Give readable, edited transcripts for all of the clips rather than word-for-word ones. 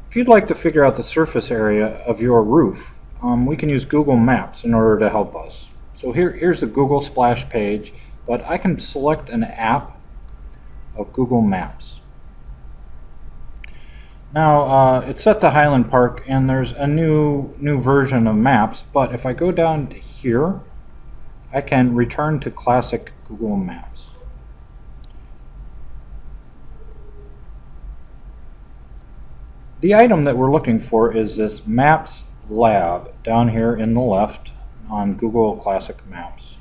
If you'd like to figure out the surface area of your roof, we can use Google Maps in order to help us. So here's the Google splash page, but I can select an app of Google Maps. Now it's set to Highland Park, and there's a new version of Maps, but if I go down to here, I can return to classic Google Maps. The item that we're looking for is this Maps Lab down here in the left on Google Classic Maps.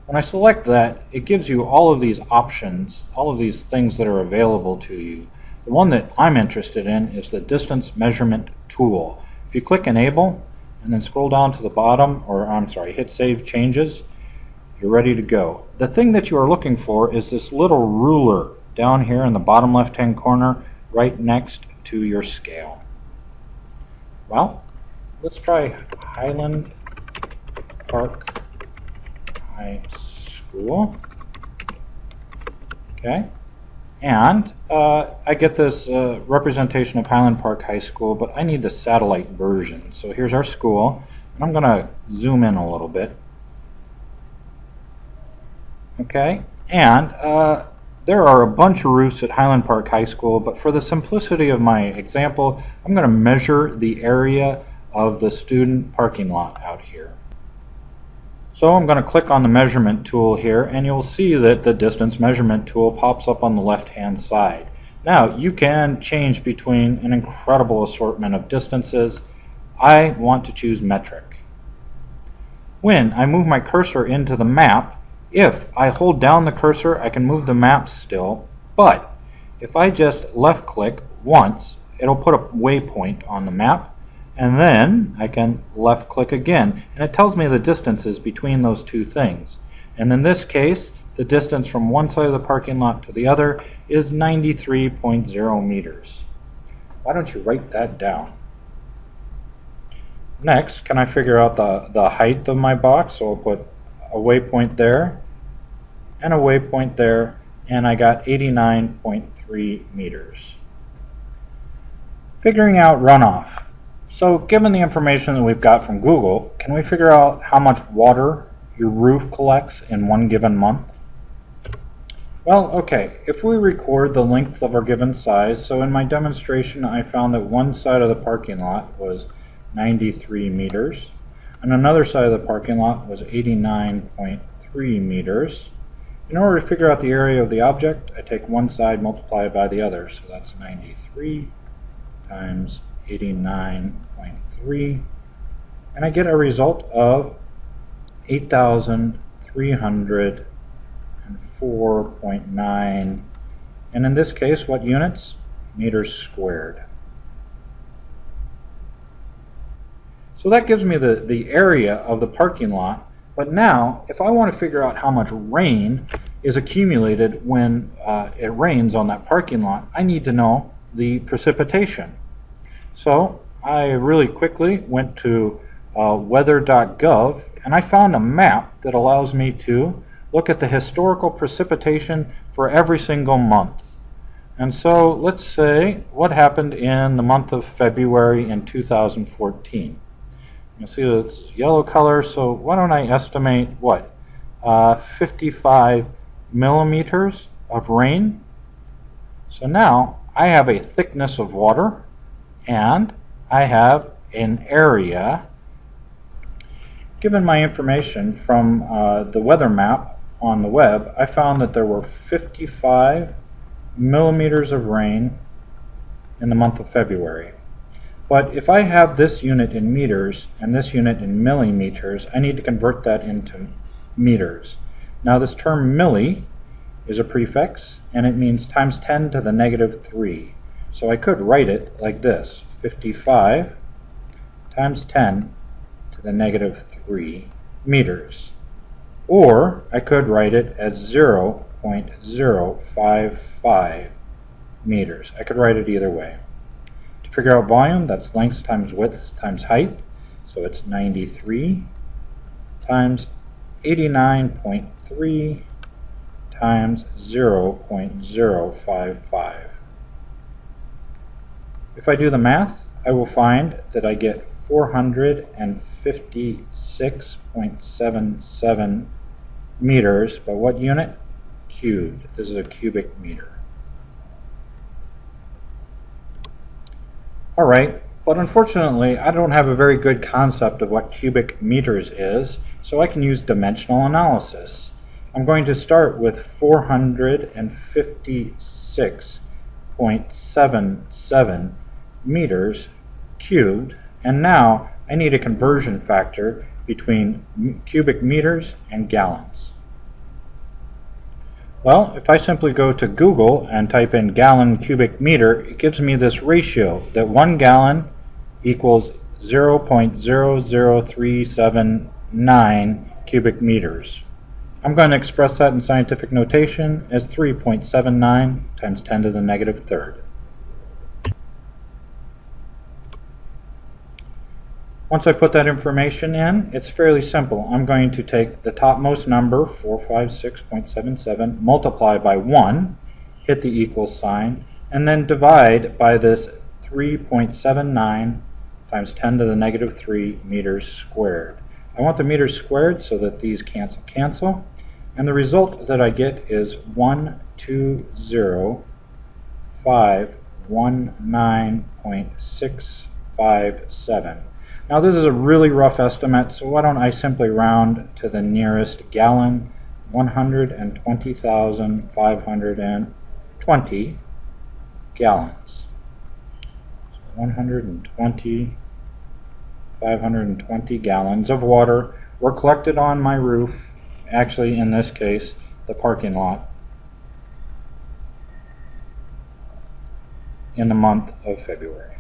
When I select that, it gives you all of these options, all of these things that are available to you. The one that I'm interested in is the distance measurement tool. If you click enable and then scroll down to the bottom, or I'm sorry, hit save changes, you're ready to go. The thing that you are looking for is this little ruler down here in the bottom left hand corner right next to your scale. Well, let's try Highland Park High School. Okay, and I get this representation of Highland Park High School, but I need the satellite version. So here's our school, and I'm going to zoom in a little bit. Okay, and there are a bunch of roofs at Highland Park High School, but for the simplicity of my example, I'm going to measure the area of the student parking lot out here. So I'm going to click on the measurement tool here, and you'll see that the distance measurement tool pops up on the left-hand side. Now, you can change between an incredible assortment of distances. I want to choose metric. When I move my cursor into the map, if I hold down the cursor, I can move the map still, but if I just left click once, it'll put a waypoint on the map, and then I can left click again, and it tells me the distances between those two things. And in this case, the distance from one side of the parking lot to the other is 93.0 meters. Why don't you write that down? Next, can I figure out the height of my box? So I'll put a waypoint there and a waypoint there, and I got 89.3 meters. Figuring out runoff. So given the information that we've got from Google, can we figure out how much water your roof collects in one given month? Well, okay, if we record the length of our given size, so in my demonstration I found that one side of the parking lot was 93 meters, and another side of the parking lot was 89.3 meters. In order to figure out the area of the object, I take one side, multiply it by the other, so that's 93 times 89.3, and I get a result of 8,304.9, and in this case, what units? Meters squared. So that gives me the area of the parking lot, but now if I want to figure out how much rain is accumulated when it rains on that parking lot, I need to know the precipitation. So I really quickly went to Weather.gov, and I found a map that allows me to look at the historical precipitation for every single month. And so let's say what happened in the month of February in 2014. You'll see that it's yellow color, so why don't I estimate what? 55 millimeters of rain. So now I have a thickness of water, and I have an area. Given my information from the weather map on the web, I found that there were 55 millimeters of rain in the month of February. But if I have this unit in meters and this unit in millimeters, I need to convert that into meters. Now this term milli is a prefix, and it means times 10 to the negative 3. So I could write it like this, 55 times 10 to the negative 3 meters. Or I could write it as 0.055 meters. I could write it either way. To figure out volume, that's length times width times height. So it's 93 times 89.3 times 0.055. If I do the math, I will find that I get 456.77 meters, but what unit? Cubed. This is a cubic meter. All right, but unfortunately, I don't have a very good concept of what cubic meters is, so I can use dimensional analysis. I'm going to start with 456.77 meters cubed, and now I need a conversion factor between cubic meters and gallons. Well, if I simply go to Google and type in gallon cubic meter, it gives me this ratio that 1 gallon equals 0.00379 cubic meters. I'm going to express that in scientific notation as 3.79 times 10 to the negative third. Once I put that information in, it's fairly simple. I'm going to take the topmost number, 456.77, multiply by 1, hit the equals sign, and then divide by this 3.79 times 10 to the negative 3 meters squared. I want the meters squared so that these cancel, and the result that I get is 120,519.657. Now this is a really rough estimate, so why don't I simply round to the nearest gallon, 120,520 gallons. 120,520 gallons of water were collected on my roof, actually in this case, the parking lot, in the month of February.